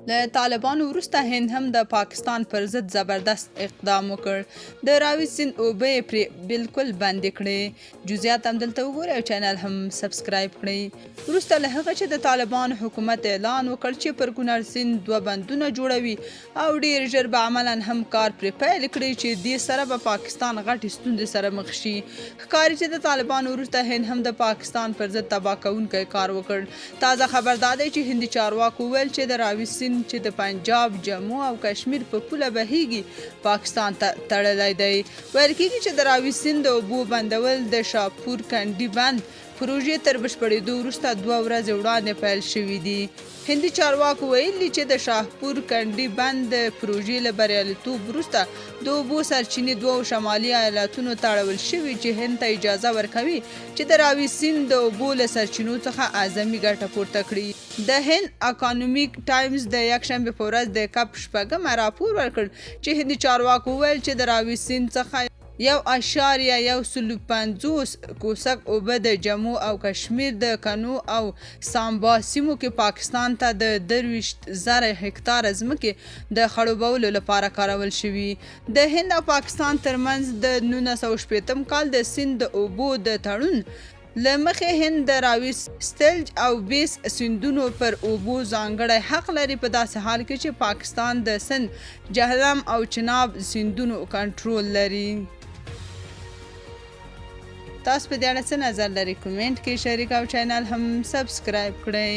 له طالبانو وروسته هند هم د پاکستان پر ضد زبردست اقدام وکړ. د راوي سیند اوبه یې پرې بالکل بندې کړې. جزئیات هم دلته وګورئ او چینل هم سبسکرایب کړئ. وروسته له هغه چې د طالبانو حکومت اعلان وکړ چې پر کونړ سیند 2 بندونه جوړوي او ډېر ژر به عملاً هم کار پرې پیل کړي چې دې سره به پاکستان غټې ستونزې سره مخ شي. ښکاري چې د طالبانو وروسته هند هم د پاکستان پر ضد تباه کوونکی کار وکړ. تازه خبر دا دی چې هندي چارواکو وویل چې د راوي سیند چې د پنجاب، جموں او کشمیر په پوله بهیږي پاکستان ته تړلی دی. ویل کېږي چې د راوي سیند د اوبو بندول د شاهپور کنډي بند پروژې تر بشپړېدو وروسته 2 ورځې وړاندې پیل شوي دي. هندي چارواکو ویلي چې د شاهپور کنډي بند د پروژې له بریالیتوب وروسته د اوبو سرچینې 2 شمالي ایالتونو ته اړول شوي چې هند ته اجازه ورکوي چې د راوي سیند د اوبو له سرچینو څخه اعظمي ګټه پورته کړي. د هند اکانومیک ټایمز د یکشنبې په ورځ د کپ 6 راپور ورکړ چې هندي چارواکو وویل چې د راوي سیند څخه 1.150 کوسک اوبه د جموں او کشمیر د کنو او سامبا سیمو کې پاکستان ته د 23,000 هکتار ځمکې د خړوبولو لپاره کارول شوي. د هند او پاکستان ترمنځ د 1980 کال د سیند د اوبو د تړون له مخې هند د راوي، ستلج او بیس سیندونو پر اوبو ځانګړی حق لري په داسې حال کې چې پاکستان د سند، جهلم او چناب سیندونو کنټرول لري. تاسو په دې اړه څه نظر لرئ؟ کومنټ کې شریک او چینل هم سبسکرایب کړئ.